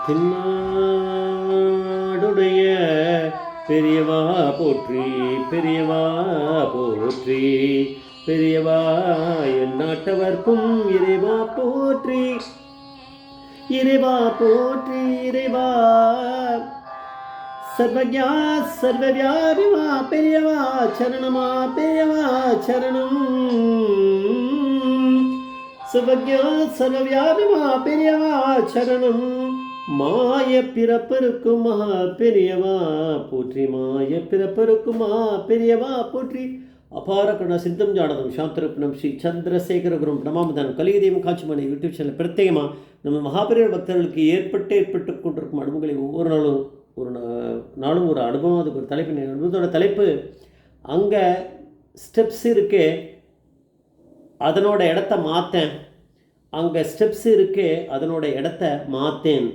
தென்னாடுடைய பெரியவா போற்றி, பெரியவா போற்றி, பெரியவா என் நாட்டவர்க்கும் இறைவா போற்றி, இறைவா போற்றி, இறைவா சர்வஜா சர்வவியாபிமா பெரியவா சரணமா, பெரியவா சரணம். சர்வஜா சர்வவியாபிமா பெரியவா சரணம். மாய பிறப்பருக்கும் மகா பெரியவா போற்றி, மாய பிறப்பருக்கும் மகா பெரியவா போற்றி. அபார கருணா சித்தம் ஜானதம் சாந்தரூபணம் ஸ்ரீ சந்திரசேகர குரும் நமாமதானம் கலியுதயம் காட்சிமணி யூடியூப் சேனல் பிரத்யேகமாக நம்ம மகாபெரிய பக்தர்களுக்கு ஏற்பட்டு கொண்டிருக்கும் அனுபவங்களை ஒவ்வொரு நாளும் ஒரு அனுபவம், அதுக்கு ஒரு தலைப்பு. அனுபவத்தோட தலைப்பு அங்கே ஸ்டெப்ஸ் இருக்கு, அதனோட இடத்த மாற்றேன். அங்கே ஸ்டெப்ஸ் இருக்கு, அதனோட இடத்த மாற்றேன்.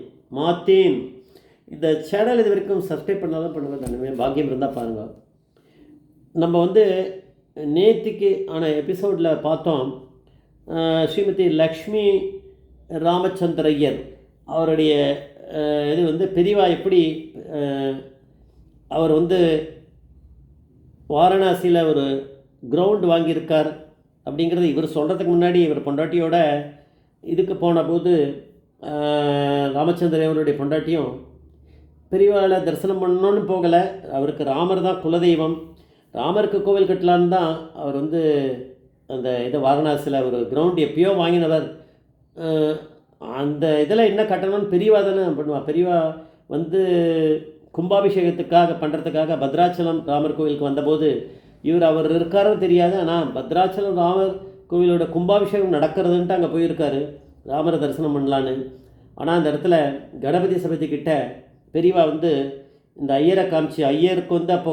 இந்த சேனல் இது வரைக்கும் சப்ஸ்கிரைப் பண்ணாலும் பண்ணுங்கள், தானே பாக்கியம் இருந்தால் பாருங்கள். நம்ம நேத்திக்கு ஆன எபிசோடில் பார்த்தோம், ஸ்ரீமதி லக்ஷ்மி ராமச்சந்திரையர் அவருடைய இது பெரியவா எப்படி அவர் வாரணாசியில் ஒரு கிரவுண்டு வாங்கியிருக்கார் அப்படிங்கிறது இவர் சொல்கிறதுக்கு முன்னாடி இவர் பொண்டாட்டியோட இதுக்கு போன போது ராமச்சந்திரையருடைய பொண்டாட்டியும் பெரியவாளை தரிசனம் பண்ணணுன்னு போகலை. அவருக்கு ராமர் தான் குலதெய்வம், ராமருக்கு கோவில் கட்டலான்னு தான் அவர் அந்த வாரணாசியில் ஒரு கிரவுண்ட் எப்பயோ வாங்கினவர். அந்த இதில் என்ன கட்டணும்னு பெரியவா தானே பண்ணுவாள். பெரியவா கும்பாபிஷேகத்துக்காக பண்ணுறதுக்காக பத்ராச்சலம் ராமர் கோவிலுக்கு வந்தபோது அவர் இருக்காருன்னு தெரியாது. ஆனால் பத்ராச்சலம் ராமர் கோவிலோட கும்பாபிஷேகம் நடக்கிறதுன்ட்டு அங்கே போயிருக்காரு ராமரை தரிசனம் பண்ணலான்னு. ஆனால் அந்த இடத்துல கணபதி சபதி கிட்ட பெரியவா இந்த ஐயரை காமிச்சு, ஐயருக்கு அப்போ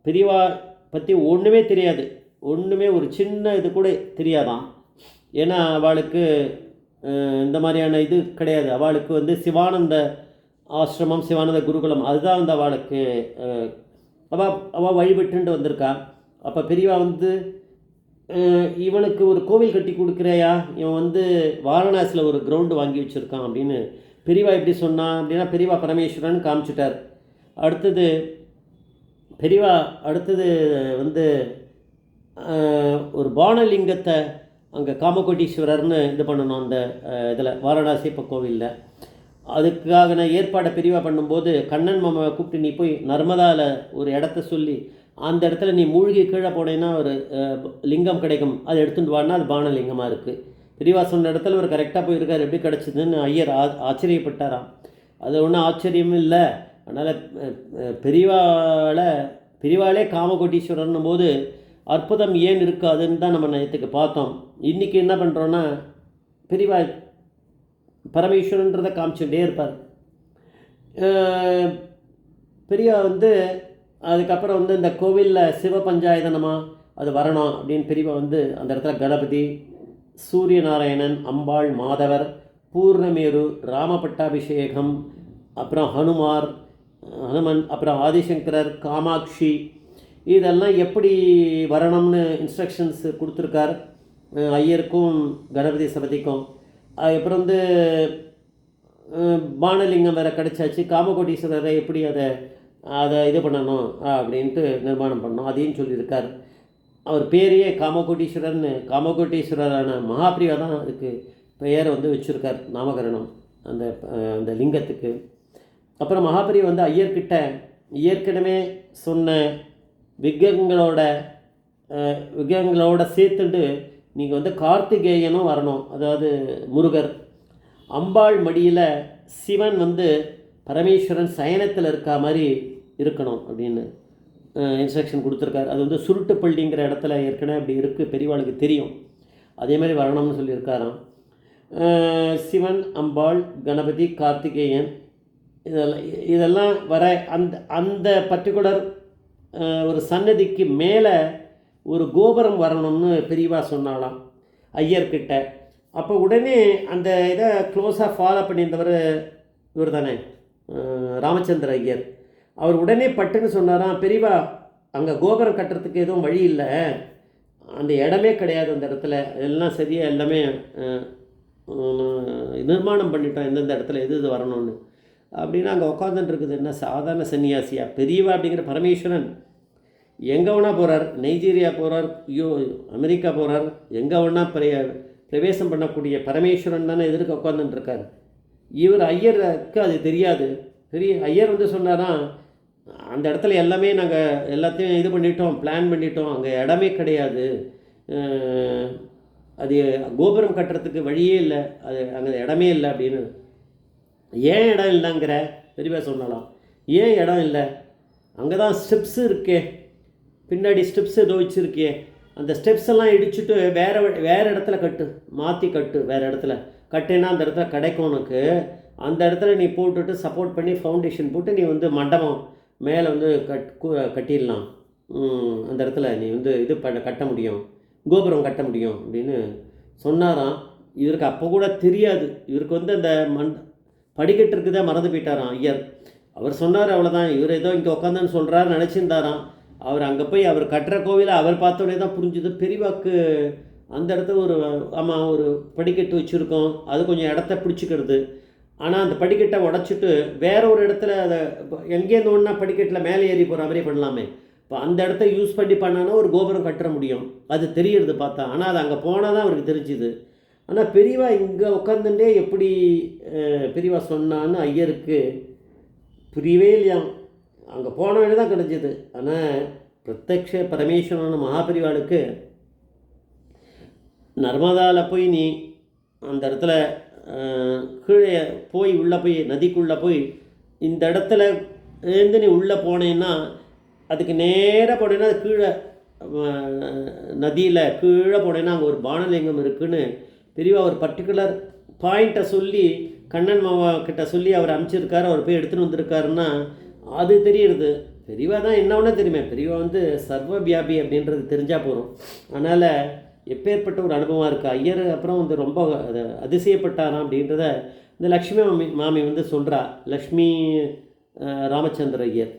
பெரியவா பற்றி ஒன்றுமே தெரியாது, ஒன்றுமே ஒரு சின்ன இது கூட தெரியாதான். ஏன்னா அவளுக்கு இந்த மாதிரியான இது கிடையாது. அவளுக்கு சிவானந்த ஆசிரமம், சிவானந்த குருகுலம் அதுதான் அவளுக்கு அவள் வழிபட்டுண்டு வந்திருக்கா. அப்போ பெரியவா இவனுக்கு ஒரு கோவில் கட்டி கொடுக்குறையா, இவன் வாரணாசியில் ஒரு கிரவுண்டு வாங்கி வச்சுருக்கான் அப்படின்னு பெரியவா எப்படி சொன்னான் அப்படின்னா, பெரியவா பரமேஸ்வரன் காமிச்சிட்டார். அடுத்தது பெரியவா ஒரு பானலிங்கத்தை அங்கே காமகோட்டீஸ்வரர்னு இது பண்ணணும் அந்த இதில் வாரணாசி இப்போ கோவிலில். அதுக்காக நான் ஏற்பாடை பெரியவா பண்ணும்போது கண்ணன் மாமாவை கூப்பிட்டு நீ போய் நர்மதாவில் ஒரு இடத்த சொல்லி அந்த இடத்துல நீ மூழ்கி கீழே போனேன்னா ஒரு லிங்கம் கிடைக்கும், அதை எடுத்துகிட்டு வான்னா அது பானலிங்கமாக இருக்குது. பெரியவா சொன்ன இடத்துல ஒரு கரெக்டாக போயிருக்கார். எப்படி கிடச்சிதுன்னு ஐயர் ஆச்சரியப்பட்டாராம். அது ஒன்றும் ஆச்சரியமும் இல்லை. அதனால் பெரியவாளே காமகோட்டீஸ்வரர்னும் போது அற்புதம் ஏன் இருக்காதுன்னு தான் நம்ம நேற்றுக்கு பார்த்தோம். இன்றைக்கி என்ன பண்ணுறோன்னா, பெரியவா பரமேஸ்வரன்றதை காமிச்சுட்டே இருப்பார். பெரியவா அதுக்கப்புறம் இந்த கோவிலில் சிவ பஞ்சாயதனமாக அது வரணும் அப்படின்னு பெரியவா அந்த இடத்துல கணபதி, சூரியநாராயணன், அம்பாள், மாதவர், பூர்ணமேரு, ராமபட்டாபிஷேகம், அப்புறம் ஹனுமன், அப்புறம் ஆதிசங்கரர், காமாட்சி, இதெல்லாம் எப்படி வரணும்னு இன்ஸ்ட்ரக்ஷன்ஸ் கொடுத்துருக்கார் ஐயருக்கும் கணபதி சபதிக்கும். அப்புறம் பானலிங்கம் வேறு கிடச்சாச்சு. காமகோட்டீஸ்வரரை எப்படி அதை இது பண்ணணும் அப்படின்ட்டு நிர்மாணம் பண்ணோம், அதையும் சொல்லியிருக்கார். அவர் பேரையே காமகோட்டீஸ்வரர்னு, காமகோட்டீஸ்வரரான மகாபிரிவா தான் அதுக்கு பெயரை வச்சுருக்கார், நாமகரணம் அந்த லிங்கத்துக்கு. அப்புறம் மகாபிரிவா ஐயர்கிட்ட ஏற்கனவே சொன்ன விக்கிரகங்களோட சேர்த்துட்டு நீங்கள் கார்த்திகேயனும் வரணும், அதாவது முருகர். அம்பாள் மடியில் சிவன் பரமேஸ்வரன் சயனத்தில் இருக்கா மாதிரி இருக்கணும் அப்படின்னு இன்ஸ்ட்ரக்ஷன் கொடுத்துருக்காரு. அது சுருட்டுப்பள்ளிங்கிற இடத்துல ஏற்கனவே அப்படி இருக்குது, பெரியவாளுக்கு தெரியும். அதே மாதிரி வரணும்னு சொல்லியிருக்காராம். சிவன், அம்பாள், கணபதி, கார்த்திகேயன் இதெல்லாம் வர அந்த பர்டிகுலர் ஒரு சன்னதிக்கு மேலே ஒரு கோபுரம் வரணும்னு பெரியவா சொன்னாலாம் ஐயர்கிட்ட. அப்போ உடனே அந்த இதை க்ளோஸாக ஃபாலோ பண்ணியிருந்தவர் இவர் தானே ராமச்சந்திர ஐயர். அவர் உடனே பட்டுன்னு சொன்னாராம், பெரியவா அங்கே கோபுரம் கட்டுறதுக்கு எதுவும் வழி இல்லை, அந்த இடமே கிடையாது அந்த இடத்துல, எல்லாம் சரியாக எல்லாமே நிர்மாணம் பண்ணிட்டோம் எந்தெந்த இடத்துல எது வரணும்னு. அப்படின்னா அங்கே உட்காந்துட்டு இருக்குது என்ன சாதாரண சன்னியாசியா? பெரியவா அப்படிங்கிற பரமேஸ்வரன் எங்கே வேணா போகிறார், நைஜீரியா போகிறார், அமெரிக்கா போகிறார், எங்கே வேணா பிரவேசம் பண்ணக்கூடிய பரமேஸ்வரன் தானே எதிர்க்க உட்காந்துட்டுருக்கார். இவர் ஐயருக்கு அது தெரியாது. பெரிய ஐயர் வந்து சொன்னாராம், அந்த இடத்துல எல்லாமே நாங்கள் எல்லாத்தையும் இது பண்ணிட்டோம், பிளான் பண்ணிட்டோம், அங்கே இடமே கிடையாது, அது கோபுரம் கட்டுறதுக்கு வழியே இல்லை, அது அங்கே இடமே இல்லை அப்படின்னு. ஏன் இடம் இல்லைங்கிற பெரியவா சொன்னாலாம். ஏன் இடம் இல்லை? அங்கே தான் ஸ்டெப்ஸு இருக்கே, பின்னாடி ஸ்டெப்ஸ் ஏதோ வச்சுருக்கே, அந்த ஸ்டெப்ஸ் எல்லாம் இடிச்சுட்டு வேறு இடத்துல கட்டு, மாற்றி கட்டு, வேறு இடத்துல கட்டினா அந்த இடத்துல கிடைக்கும் உனக்கு. அந்த இடத்துல நீ போட்டுட்டு சப்போர்ட் பண்ணி ஃபவுண்டேஷன் போட்டு நீ வந்து மண்டபம் மேலே வந்து கட்டிடலாம். அந்த இடத்துல நீ வந்து இது கட்ட முடியும், கோபுரம் கட்ட முடியும் அப்படின்னு சொன்னாராம். இவருக்கு அப்போ கூட தெரியாது. இவருக்கு வந்து அந்த படிக்கட்டு இருக்குதே மறந்து போயிட்டாராம் ஐயர். அவர் சொன்னார் அவ்வளோதான். இவர் ஏதோ இங்கே உட்காந்துன்னு சொல்கிறாரு நினச்சிருந்தாராம். அவர் அங்கே போய் அவர் கட்டுற கோவிலை அவர் பார்த்தோன்னே தான் புரிஞ்சுது. பெரியவாக்கு அந்த இடத்துல ஒரு படிக்கட்டு வச்சுருக்கோம், அது கொஞ்சம் இடத்த பிடிச்சிக்கிறது. ஆனால் அந்த படிக்கட்டை உடச்சிட்டு வேற ஒரு இடத்துல அதை எங்கேருந்து ஒன்றா படிக்கட்டில் மேலே ஏறி போகிற மாதிரியே பண்ணலாமே. இப்போ அந்த இடத்த யூஸ் பண்ணானா ஒரு கோபுரம் கட்ட முடியும், அது தெரியுறது பார்த்தா. ஆனால் அது அங்கே போனால் தான் அவருக்கு தெரிஞ்சுது. ஆனால் பெரியவா இங்கே உட்காந்துட்டே எப்படி பெரியவா சொன்னான்னு ஐயருக்கு புரியவே இல்லையாம். அங்கே போனவனே தான் கிடைச்சிது. ஆனால் பிரத்யக்ஷ பரமேஸ்வரன மகாபெரிவாளுக்கு நர்மதாவில் போய் நீ அந்த இடத்துல கீழே போய் உள்ளே போய் நதிக்குள்ளே போய் இந்த இடத்துல இருந்து நீ உள்ளே போனேன்னா அதுக்கு நேராக போனேன்னா அது கீழே நதியில் கீழே போனேன்னா அங்கே ஒரு பானலிங்கம் இருக்குதுன்னு பெரியவா ஒரு பர்டிகுலர் பாயிண்ட்டை சொல்லி கண்ணன் மாமா கிட்ட சொல்லி அவர் அனுப்பிச்சிருக்காரு. அவர் போய் எடுத்துகிட்டு வந்திருக்காருன்னா அது தெரியுது. பெரியவா தான் என்ன ஒன்றா தெரியுமே, பெரியவா வந்து சர்வ வியாபி அப்படின்றது தெரிஞ்சால் போகிறோம். அதனால் எப்பேற்பட்ட ஒரு அனுபவம் இருக்குது. ஐயர் அப்புறம் வந்து ரொம்ப அதிசயப்பட்டாராம் அப்படின்றத இந்த லக்ஷ்மி மாமி வந்து சொல்கிறா. லக்ஷ்மி ராமச்சந்திர ஐயர்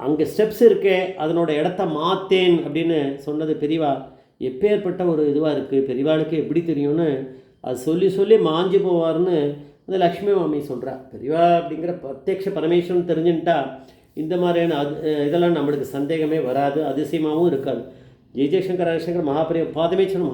அங்கே ஸ்டெப்ஸ் இருக்கே அதனோட இடத்த மாற்றேன் அப்படின்னு சொன்னது பெரியவா எப்பேற்பட்ட ஒரு இதுவாக இருக்குது. பெரியவாளுக்கு எப்படி தெரியும்னு அது சொல்லி சொல்லி மாஞ்சு போவார்னு அந்த லக்ஷ்மி மாமி சொல்கிறா. பெரியவா அப்படிங்கிற பிரத்யக்ஷ பரமேஸ்வரன் தெரிஞ்சுட்டா இந்த மாதிரியான இதெல்லாம் நம்மளுக்கு சந்தேகமே வராது, அதிசயமாகவும் இருக்காது. ஜெய் ஜெய்சங்கர் ஹரிசங்கர் மகாபிரிய பாதமேச்சரன்